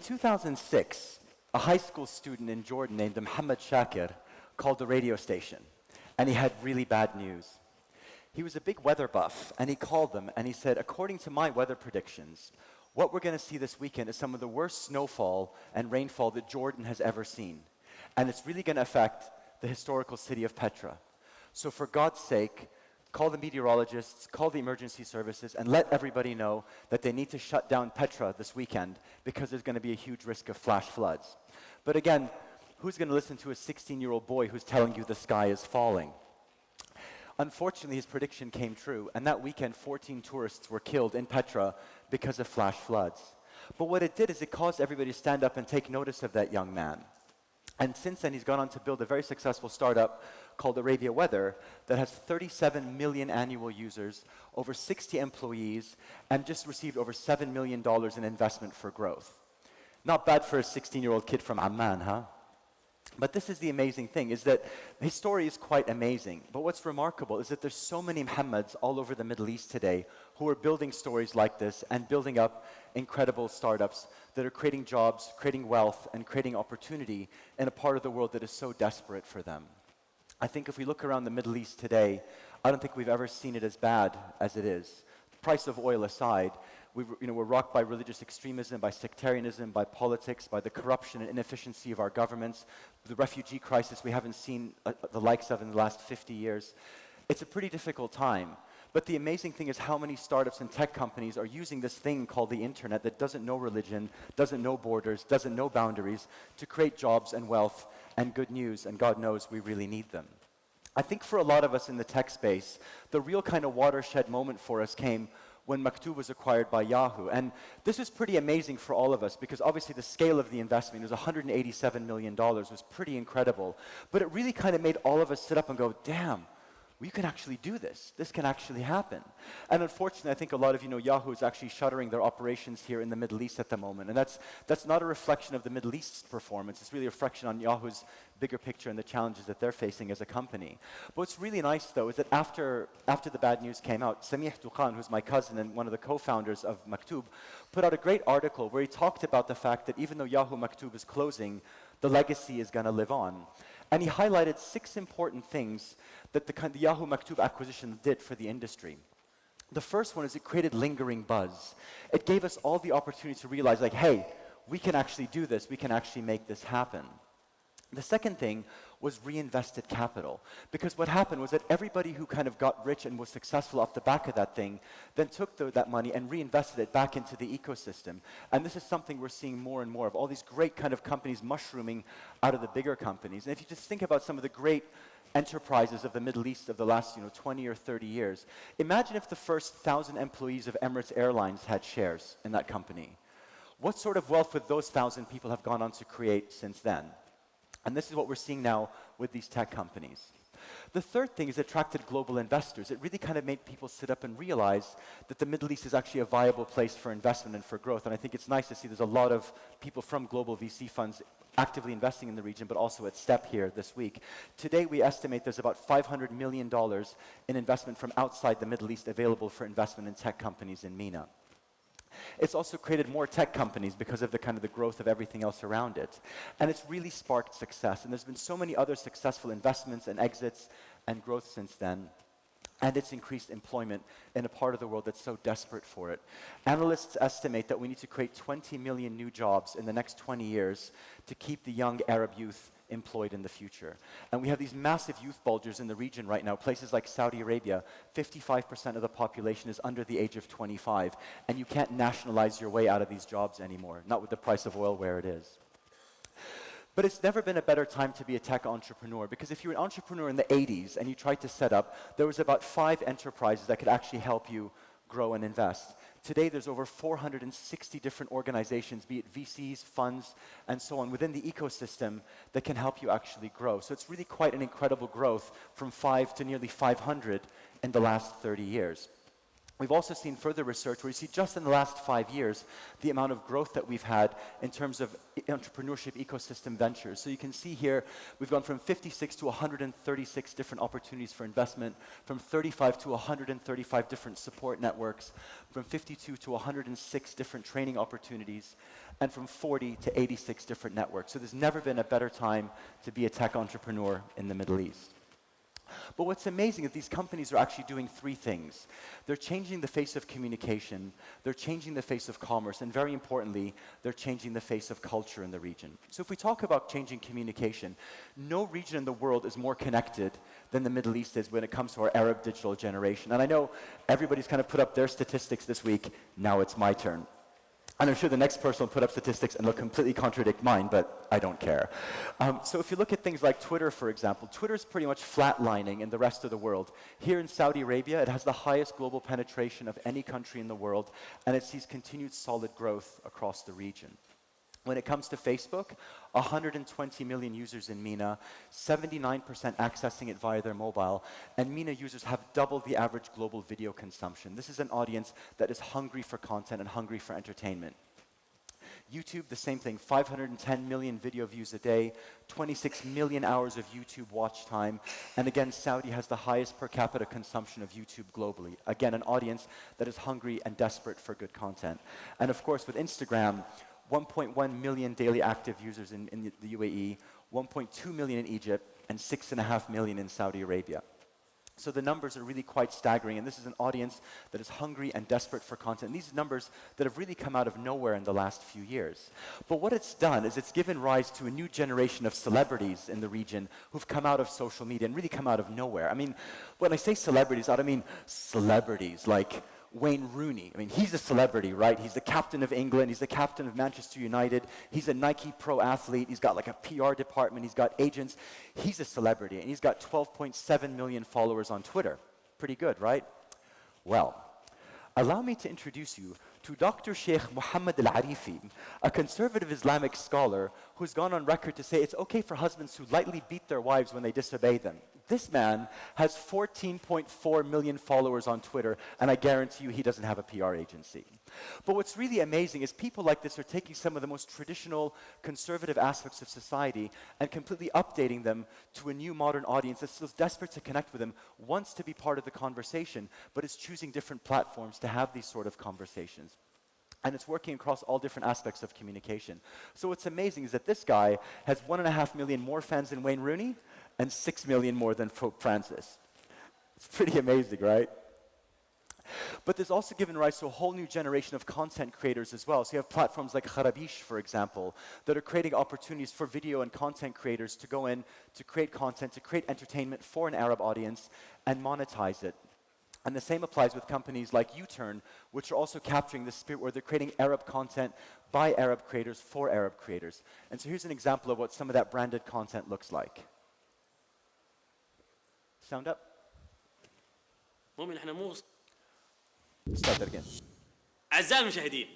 2006, a high school student in Jordan named Mohammed Shakir called the radio station, and he had really bad news. He was a big weather buff, and he called them and he said, according to my weather predictions, what we're going to see this weekend is some of the worst snowfall and rainfall that Jordan has ever seen. And it's really going to affect the historical city of Petra. So for God's sake, call the meteorologists, call the emergency services, and let everybody know that they need to shut down Petra this weekend because there's going to be a huge risk of flash floods. But again, who's going to listen to a 16-year-old boy who's telling you the sky is falling? Unfortunately, his prediction came true, and that weekend 14 tourists were killed in Petra because of flash floods. But what it did is it caused everybody to stand up and take notice of that young man. And since then, he's gone on to build a very successful startup called Arabia Weather that has 37 million annual users, over 60 employees, and just received over $7 million in investment for growth. Not bad for a 16-year-old kid from Amman, huh? But this is the amazing thing, is that his story is quite amazing. But what's remarkable is that there's so many Muhammads all over the Middle East today who are building stories like this and building up incredible startups that are creating jobs, creating wealth, and creating opportunity in a part of the world that is so desperate for them. I think if we look around the Middle East today, I don't think we've ever seen it as bad as it is. The price of oil aside, we're rocked by religious extremism, by sectarianism, by politics, by the corruption and inefficiency of our governments, the refugee crisis we haven't seen the likes of in the last 50 years. It's a pretty difficult time. But the amazing thing is how many startups and tech companies are using this thing called the internet that doesn't know religion, doesn't know borders, doesn't know boundaries, to create jobs and wealth and good news, and God knows we really need them. I think for a lot of us in the tech space, the real kind of watershed moment for us came when Maktub was acquired by Yahoo. And this was pretty amazing for all of us because obviously the scale of the investment, it was $187 million, was pretty incredible. But it really kind of made all of us sit up and go, damn, we can actually do this. This can actually happen. And unfortunately, I think a lot of you know Yahoo is actually shuttering their operations here in the Middle East at the moment. And that's not a reflection of the Middle East's performance. It's really a reflection on Yahoo's bigger picture and the challenges that they're facing as a company. But what's really nice, though, is that after the bad news came out, Yousef Tuqan, who's my cousin and one of the co-founders of Maktub, put out a great article where he talked about the fact that even though Yahoo Maktub is closing, the legacy is going to live on. And he highlighted 6 important things that the Yahoo Maktub acquisition did for the industry. The first one is it created lingering buzz. It gave us all the opportunity to realize, like, hey, we can actually do this. We can actually make this happen. The second thing was reinvested capital. Because what happened was that everybody who kind of got rich and was successful off the back of that thing then took that money and reinvested it back into the ecosystem. And this is something we're seeing more and more of, all these great kind of companies mushrooming out of the bigger companies. And if you just think about some of the great enterprises of the Middle East of the last 20 or 30 years, imagine if the first 1,000 employees of Emirates Airlines had shares in that company. What sort of wealth would those 1,000 people have gone on to create since then? And this is what we're seeing now with these tech companies. The third thing is it attracted global investors. It really kind of made people sit up and realize that the Middle East is actually a viable place for investment and for growth. And I think it's nice to see there's a lot of people from global VC funds actively investing in the region, but also at STEP here this week. Today, we estimate there's about $500 million in investment from outside the Middle East available for investment in tech companies in MENA. It's also created more tech companies because of the kind of the growth of everything else around it. And it's really sparked success. And there's been so many other successful investments and exits and growth since then. And it's increased employment in a part of the world that's so desperate for it. Analysts estimate that we need to create 20 million new jobs in the next 20 years to keep the young Arab youth employed in the future. And we have these massive youth bulges in the region right now. Places like Saudi Arabia, 55% of the population is under the age of 25. And you can't nationalize your way out of these jobs anymore, not with the price of oil where it is. But it's never been a better time to be a tech entrepreneur, because if you were an entrepreneur in the 80s and you tried to set up, there was about 5 enterprises that could actually help you grow and invest. Today, there's over 460 different organizations, be it VCs, funds, and so on, within the ecosystem that can help you actually grow. So it's really quite an incredible growth from 5 to nearly 500 in the last 30 years. We've also seen further research where you see just in the last 5 years, the amount of growth that we've had in terms of entrepreneurship ecosystem ventures. So you can see here, we've gone from 56 to 136 different opportunities for investment, from 35 to 135 different support networks, from 52 to 106 different training opportunities, and from 40 to 86 different networks. So there's never been a better time to be a tech entrepreneur in the Middle East. But what's amazing is these companies are actually doing three things. They're changing the face of communication, they're changing the face of commerce, and very importantly, they're changing the face of culture in the region. So if we talk about changing communication, no region in the world is more connected than the Middle East is when it comes to our Arab digital generation. And I know everybody's kind of put up their statistics this week. Now it's my turn. And I'm sure the next person will put up statistics and they'll completely contradict mine, but I don't care. So if you look at things like Twitter, for example, Twitter is pretty much flatlining in the rest of the world. Here in Saudi Arabia, it has the highest global penetration of any country in the world, and it sees continued solid growth across the region. When it comes to Facebook, 120 million users in MENA, 79% accessing it via their mobile, and MENA users have double the average global video consumption. This is an audience that is hungry for content and hungry for entertainment. YouTube, the same thing, 510 million video views a day, 26 million hours of YouTube watch time, and again, Saudi has the highest per capita consumption of YouTube globally. Again, an audience that is hungry and desperate for good content. And of course, with Instagram, 1.1 million daily active users in the UAE, 1.2 million in Egypt, and 6.5 million in Saudi Arabia. So the numbers are really quite staggering, and this is an audience that is hungry and desperate for content. And these are numbers that have really come out of nowhere in the last few years. But what it's done is it's given rise to a new generation of celebrities in the region who've come out of social media and really come out of nowhere. I mean, when I say celebrities, I don't mean celebrities like Wayne Rooney. I mean, he's a celebrity, right? He's the captain of England. He's the captain of Manchester United. He's a Nike pro athlete. He's got like a PR department. He's got agents. He's a celebrity, and he's got 12.7 million followers on Twitter. Pretty good, right? Well, allow me to introduce you to Dr. Sheikh Muhammad Al-Arifi, a conservative Islamic scholar who's gone on record to say it's okay for husbands to lightly beat their wives when they disobey them. This man has 14.4 million followers on Twitter, and I guarantee you he doesn't have a PR agency. But what's really amazing is people like this are taking some of the most traditional conservative aspects of society and completely updating them to a new modern audience that's still desperate to connect with them, wants to be part of the conversation, but is choosing different platforms to have these sort of conversations. And it's working across all different aspects of communication. So what's amazing is that this guy has 1.5 million more fans than Wayne Rooney and 6 million more than Pope Francis. It's pretty amazing, right? But there's also given rise to a whole new generation of content creators as well. So you have platforms like Kharabish, for example, that are creating opportunities for video and content creators to go in, to create content, to create entertainment for an Arab audience and monetize it. And the same applies with companies like U-Turn, which are also capturing the spirit where they're creating Arab content by Arab creators for Arab creators. And so here's an example of what some of that branded content looks like. Sound up? Start that again. أعزائي المشاهدين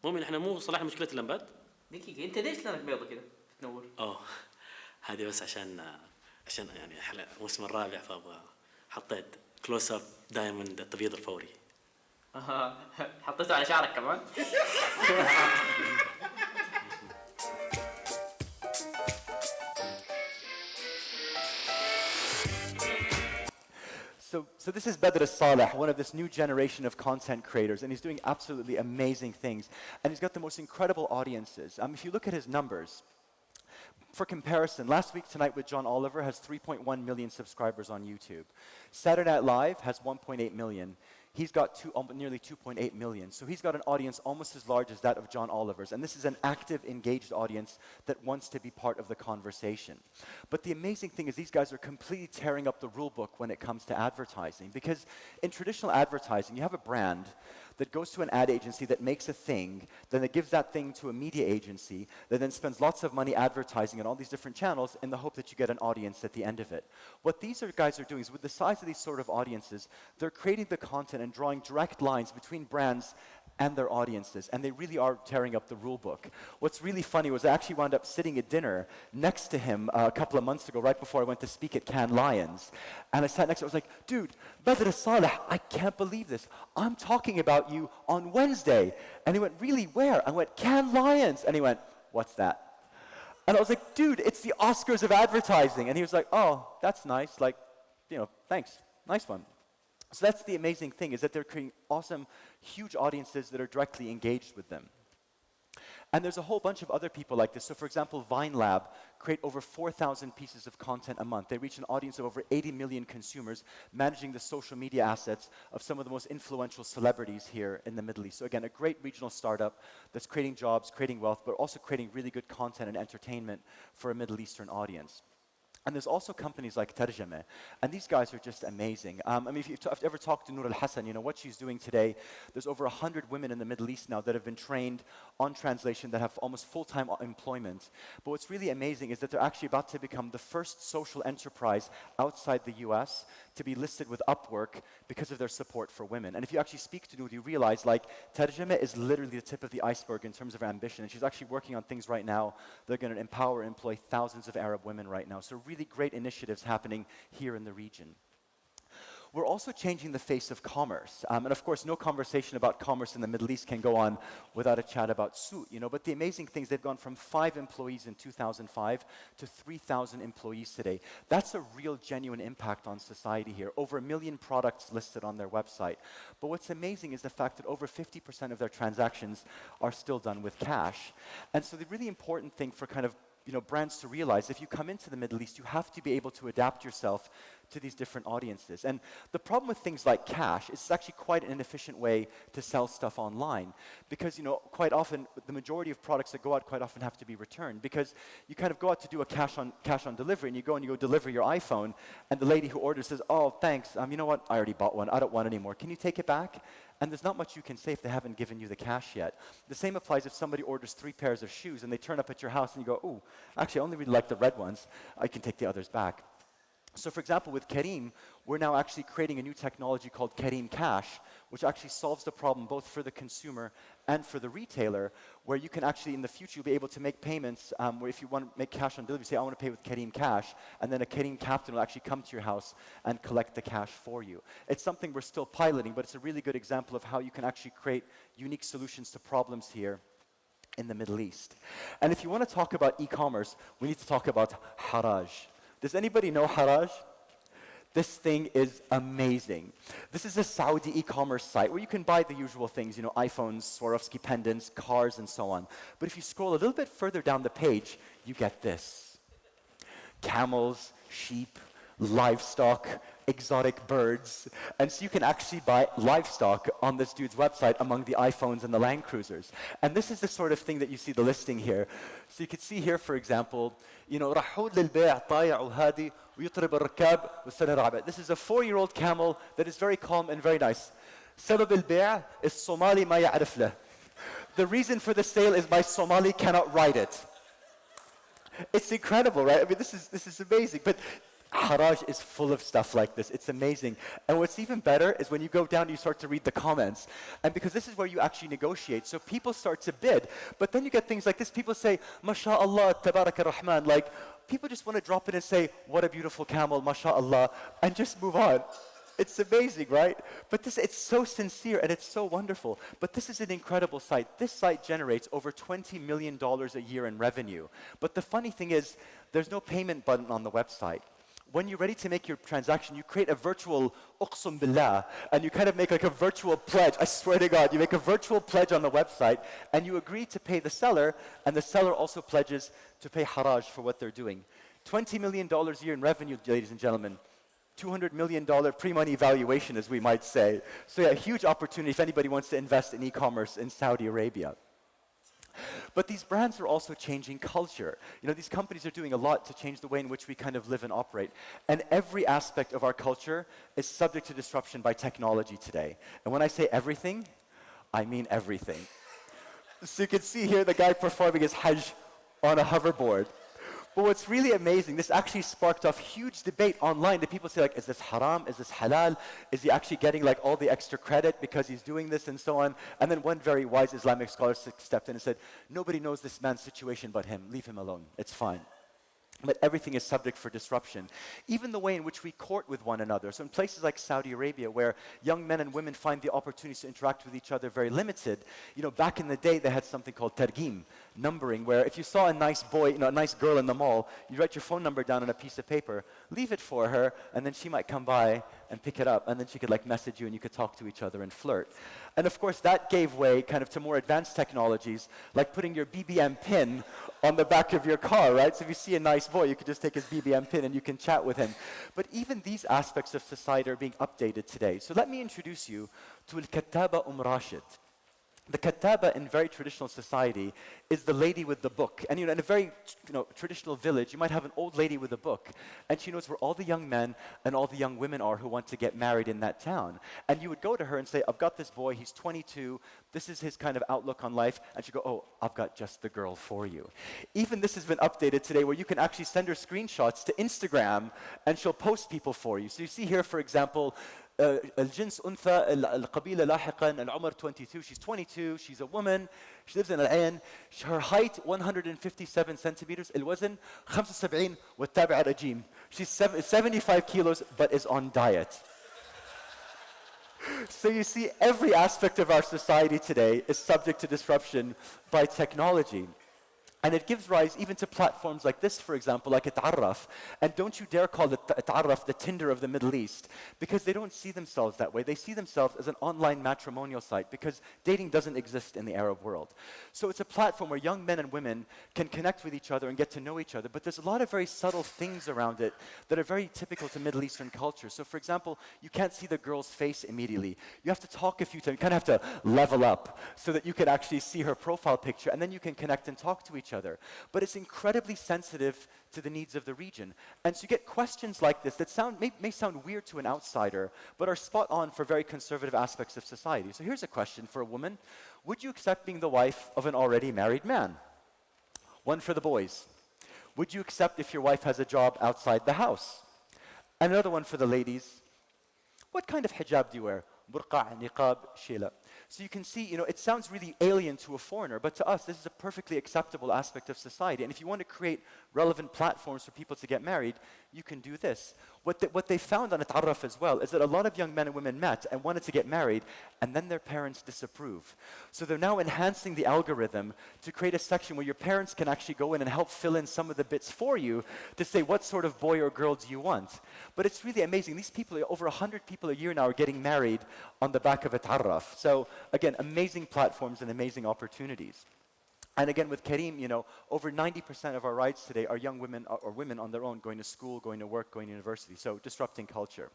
مؤمن احنا مو صلحنا مشكلة اللمبات؟ دقيقة انت ليش لونك بيضة كده؟ تنور. هذه بس عشان يعني الموسم الرابع فابغى حطيت كلوز اب دايموند التبييض الفوري. حطيته على شعرك كمان؟ So this is Badr Saleh, one of this new generation of content creators, and he's doing absolutely amazing things. And he's got the most incredible audiences. If you look at his numbers, for comparison, Last Week Tonight with John Oliver has 3.1 million subscribers on YouTube. Saturday Night Live has 1.8 million. He's got nearly 2.8 million. So he's got an audience almost as large as that of John Oliver's. And this is an active, engaged audience that wants to be part of the conversation. But the amazing thing is these guys are completely tearing up the rule book when it comes to advertising. Because in traditional advertising, you have a brand that goes to an ad agency that makes a thing, then it gives that thing to a media agency that then spends lots of money advertising on all these different channels in the hope that you get an audience at the end of it. What these guys are doing is with the size of these sort of audiences, they're creating the content and drawing direct lines between brands and their audiences, and they really are tearing up the rule book. What's really funny was I actually wound up sitting at dinner next to him a couple of months ago, right before I went to speak at Cannes Lions. And I sat next to him, I was like, dude, Badr Saleh, I can't believe this. I'm talking about you on Wednesday. And he went, really, where? I went, Cannes Lions. And he went, what's that? And I was like, dude, it's the Oscars of advertising. And he was like, oh, that's nice. Like, you know, thanks. Nice one. So that's the amazing thing, is that they're creating awesome, huge audiences that are directly engaged with them. And there's a whole bunch of other people like this. So for example, Vine Lab create over 4,000 pieces of content a month. They reach an audience of over 80 million consumers, managing the social media assets of some of the most influential celebrities here in the Middle East. So again, a great regional startup that's creating jobs, creating wealth, but also creating really good content and entertainment for a Middle Eastern audience. And there's also companies like Tarjameh, and these guys are just amazing. I mean, if you've ever talked to Noor Al-Hassan, you know what she's doing today. There's over 100 women in the Middle East now that have been trained on translation, that have almost full-time employment. But what's really amazing is that they're actually about to become the first social enterprise outside the US to be listed with Upwork because of their support for women. And if you actually speak to Noor, you realize, like, Tarjameh is literally the tip of the iceberg in terms of her ambition. And she's actually working on things right now that are going to empower and employ thousands of Arab women right now. So really great initiatives happening here in the region. We're also changing the face of commerce. And of course, no conversation about commerce in the Middle East can go on without a chat about Suit, you know. But the amazing thing is they've gone from 5 employees in 2005 to 3,000 employees today. That's a real, genuine impact on society here. Over 1 million products listed on their website. But what's amazing is the fact that over 50% of their transactions are still done with cash. And so the really important thing for kind of, you know, brands to realize, if you come into the Middle East, you have to be able to adapt yourself to these different audiences. And the problem with things like cash is it's actually quite an inefficient way to sell stuff online, because, you know, quite often the majority of products that go out quite often have to be returned, because you kind of go out to do a cash on delivery, and you go deliver your iPhone, and the lady who orders says, oh, thanks, you know what, I already bought one, I don't want any more, can you take it back? And there's not much you can say if they haven't given you the cash yet. The same applies if somebody orders 3 pairs of shoes and they turn up at your house and you go, ooh, actually I only really like the red ones, I can take the others back. So for example, with Careem, we're now actually creating a new technology called Careem Cash, which actually solves the problem both for the consumer and for the retailer, where you can actually, in the future, you'll be able to make payments where if you want to make cash on delivery, say, I want to pay with Careem Cash, and then a Careem captain will actually come to your house and collect the cash for you. It's something we're still piloting, but it's a really good example of how you can actually create unique solutions to problems here in the Middle East. And if you want to talk about e-commerce, we need to talk about Haraj. Does anybody know Haraj? This thing is amazing. This is a Saudi e-commerce site where you can buy the usual things, you know, iPhones, Swarovski pendants, cars, and so on. But if you scroll a little bit further down the page, you get this. Camels, sheep, livestock, exotic birds. And so you can actually buy livestock on this dude's website among the iPhones and the Land Cruisers. And this is the sort of thing that you see the listing here. So you can see here, for example, you know, رحود للبيع طايع وهادي ويطرب الركاب والسنة الرابعة. This is a 4-year-old camel that is very calm and very nice. سبب البيع الصومالي ما يعرف له. The reason for the sale is my Somali cannot ride it. It's incredible, right? I mean, this is amazing. But Haraj is full of stuff like this. It's amazing. And what's even better is when you go down, you start to read the comments. And because this is where you actually negotiate. So people start to bid. But then you get things like this. People say, MashaAllah, Tabarak ar-Rahman. Like, people just want to drop in and say, what a beautiful camel, MashaAllah, and just move on. It's amazing, right? But it's so sincere and it's so wonderful. But this is an incredible site. This site generates over $20 million a year in revenue. But the funny thing is, there's no payment button on the website. When you're ready to make your transaction, you create a virtual uqsum billah, and you kind of make like a virtual pledge. I swear to God, you make a virtual pledge on the website, and you agree to pay the seller, and the seller also pledges to pay Haraj for what they're doing. $20 million a year in revenue, ladies and gentlemen. $200 million pre-money valuation, as we might say. So yeah, a huge opportunity if anybody wants to invest in e-commerce in Saudi Arabia. But these brands are also changing culture. You know, these companies are doing a lot to change the way in which we kind of live and operate. And every aspect of our culture is subject to disruption by technology today. And when I say everything, I mean everything. So you can see here the guy performing his Hajj on a hoverboard. But what's really amazing, this actually sparked off huge debate online. The people say, like, is this haram? Is this halal? Is he actually getting like all the extra credit because he's doing this and so on? And then one very wise Islamic scholar stepped in and said, nobody knows this man's situation but him. Leave him alone. It's fine. But everything is subject for disruption. Even the way in which we court with one another. So in places like Saudi Arabia, where young men and women find the opportunities to interact with each other very limited, back in the day they had something called targim, numbering, where if you saw a nice boy, a nice girl in the mall, you write your phone number down on a piece of paper, leave it for her, and then she might come by and pick it up, and then she could like message you and you could talk to each other and flirt. And of course that gave way kind of to more advanced technologies, like putting your BBM pin on the back of your car, right? So if you see a nice boy, you could just take his BBM pin and you can chat with him. But even these aspects of society are being updated today. So let me introduce you to Al-Kattaba Rashid. The kattaba in very traditional society is the lady with the book. And in a very traditional village, you might have an old lady with a book, and she knows where all the young men and all the young women are who want to get married in that town. And you would go to her and say, I've got this boy, he's 22, this is his kind of outlook on life. And she'd go, oh, I've got just the girl for you. Even this has been updated today where you can actually send her screenshots to Instagram and she'll post people for you. So you see here, for example, الجنس أنثى القبيلة لاحقا العمر 22. She's 22, she's a woman, she lives in Al-Ain. Her height 157 centimeters, الوزن 75 والتابع رجيم. She's 75 kilos but is on diet. So you see, every aspect of our society today is subject to disruption by technology. And it gives rise even to platforms like this, for example, like Ta'arraf. And don't you dare call it Ta'arraf the Tinder of the Middle East, because they don't see themselves that way. They see themselves as an online matrimonial site, because dating doesn't exist in the Arab world. So it's a platform where young men and women can connect with each other and get to know each other. But there's a lot of very subtle things around it that are very typical to Middle Eastern culture. So for example, you can't see the girl's face immediately. You have to talk a few times. You kind of have to level up so that you can actually see her profile picture, and then you can connect and talk to each other. But it's incredibly sensitive to the needs of the region. And so you get questions like this that may sound weird to an outsider, but are spot on for very conservative aspects of society. So here's a question for a woman. Would you accept being the wife of an already married man? One for the boys. Would you accept if your wife has a job outside the house? And another one for the ladies. What kind of hijab do you wear? Burqa, niqab, shila. So you can see, it sounds really alien to a foreigner, but to us, this is a perfectly acceptable aspect of society. And if you want to create relevant platforms for people to get married, you can do this. What they found on Ta'arraf as well is that a lot of young men and women met and wanted to get married, and then their parents disapprove. So they're now enhancing the algorithm to create a section where your parents can actually go in and help fill in some of the bits for you to say, what sort of boy or girl do you want? But it's really amazing. These people, over 100 people a year now, are getting married on the back of a Ta'arraf. So again, amazing platforms and amazing opportunities. And again, with Kareem, over 90% of our rides today are young women or women on their own, going to school, going to work, going to university, so disrupting culture.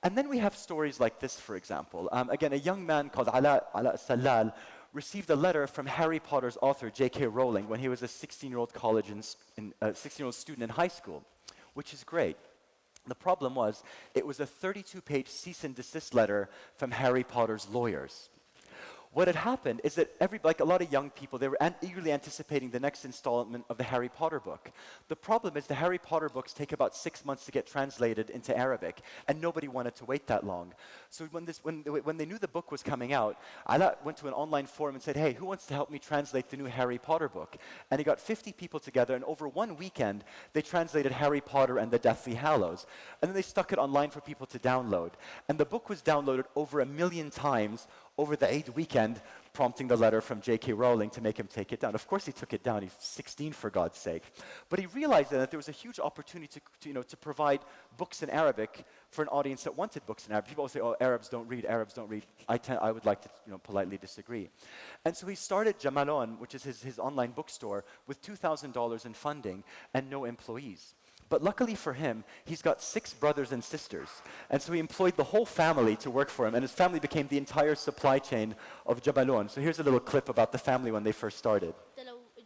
And then we have stories like this, for example. Again, a young man called Ala Salal received a letter from Harry Potter's author, J.K. Rowling, when he was a 16-year-old student in high school, which is great. The problem was, it was a 32-page cease and desist letter from Harry Potter's lawyers. What had happened is that like a lot of young people, they were eagerly anticipating the next installment of the Harry Potter book. The problem is the Harry Potter books take about 6 months to get translated into Arabic, and nobody wanted to wait that long. So when they knew the book was coming out, Ala went to an online forum and said, hey, who wants to help me translate the new Harry Potter book? And he got 50 people together, and over one weekend, they translated Harry Potter and the Deathly Hallows. And then they stuck it online for people to download. And the book was downloaded over 1 million times over the Eid weekend, prompting the letter from J.K. Rowling to make him take it down. Of course he took it down. He's 16, for God's sake. But he realized that there was a huge opportunity to provide books in Arabic for an audience that wanted books in Arabic. People always say, oh, Arabs don't read, Arabs don't read. I would like to politely disagree. And so he started Jamalon, which is his online bookstore, with $2,000 in funding and no employees. But luckily for him, he's got 6 brothers and sisters. And so he employed the whole family to work for him, and his family became the entire supply chain of Jabalon. So here's a little clip about the family when they first started.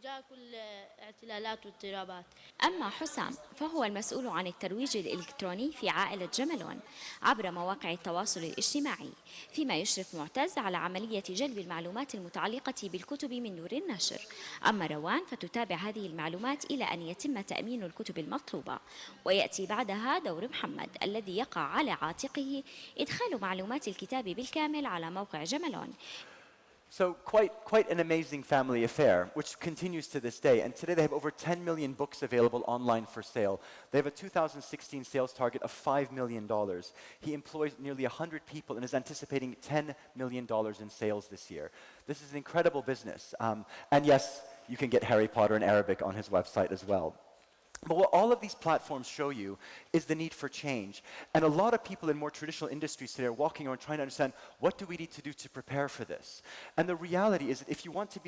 تجاه كل اعتلالات واضطرابات. أما حسام فهو المسؤول عن الترويج الإلكتروني في عائلة جملون عبر مواقع التواصل الاجتماعي، فيما يشرف معتز على عملية جلب المعلومات المتعلقة بالكتب من دور النشر. أما روان فتتابع هذه المعلومات إلى أن يتم تأمين الكتب المطلوبة، ويأتي بعدها دور محمد الذي يقع على عاتقه إدخال معلومات الكتاب بالكامل على موقع جملون. So quite an amazing family affair, which continues to this day. And today they have over 10 million books available online for sale. They have a 2016 sales target of $5 million. He employs nearly 100 people and is anticipating $10 million in sales this year. This is an incredible business. And yes, you can get Harry Potter in Arabic on his website as well. But what all of these platforms show you is the need for change. And a lot of people in more traditional industries today are walking around trying to understand, what do we need to do to prepare for this? And the reality is that if you want to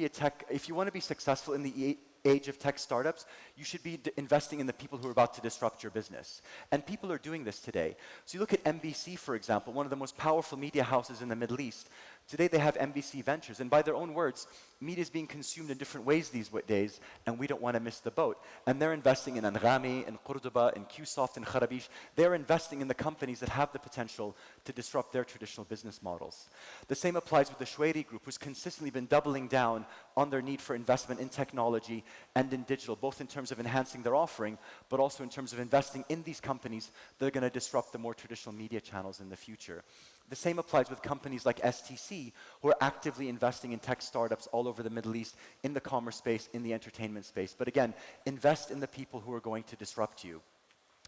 be successful in the age of tech startups, you should be investing in the people who are about to disrupt your business. And people are doing this today. So you look at MBC, for example, one of the most powerful media houses in the Middle East. Today they have MBC Ventures, and by their own words, media is being consumed in different ways these days, and we don't want to miss the boat. And they're investing in Anghami, in Qurduba, in QSoft, in Kharabish. They're investing in the companies that have the potential to disrupt their traditional business models. The same applies with the Shweiri Group, who's consistently been doubling down on their need for investment in technology and in digital, both in terms of enhancing their offering, but also in terms of investing in these companies that are going to disrupt the more traditional media channels in the future. The same applies with companies like STC, who are actively investing in tech startups all over the Middle East, in the commerce space, in the entertainment space. But again, invest in the people who are going to disrupt you,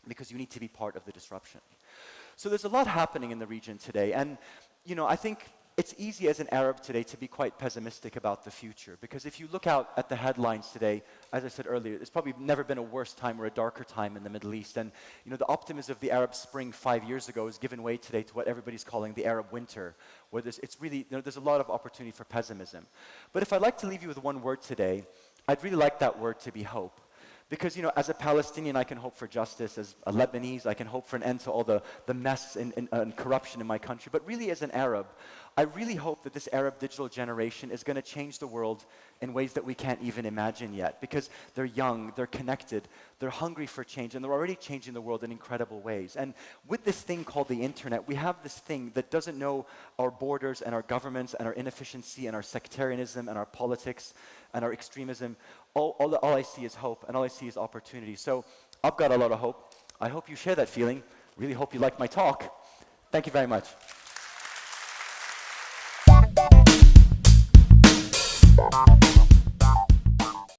because you need to be part of the disruption. So there's a lot happening in the region today. And I think it's easy as an Arab today to be quite pessimistic about the future, because if you look out at the headlines today, as I said earlier, there's probably never been a worse time or a darker time in the Middle East. And the optimism of the Arab Spring 5 years ago has given way today to what everybody's calling the Arab Winter, where there's a lot of opportunity for pessimism. But if I'd like to leave you with one word today, I'd really like that word to be hope. Because, as a Palestinian, I can hope for justice. As a Lebanese, I can hope for an end to all the mess and corruption in my country. But really, as an Arab, I really hope that this Arab digital generation is going to change the world in ways that we can't even imagine yet. Because they're young, they're connected, they're hungry for change, and they're already changing the world in incredible ways. And with this thing called the internet, we have this thing that doesn't know our borders and our governments and our inefficiency and our sectarianism and our politics and our extremism. All I see is hope, and all I see is opportunity. So I've got a lot of hope. I hope you share that feeling. Really hope you like my talk. Thank you very much.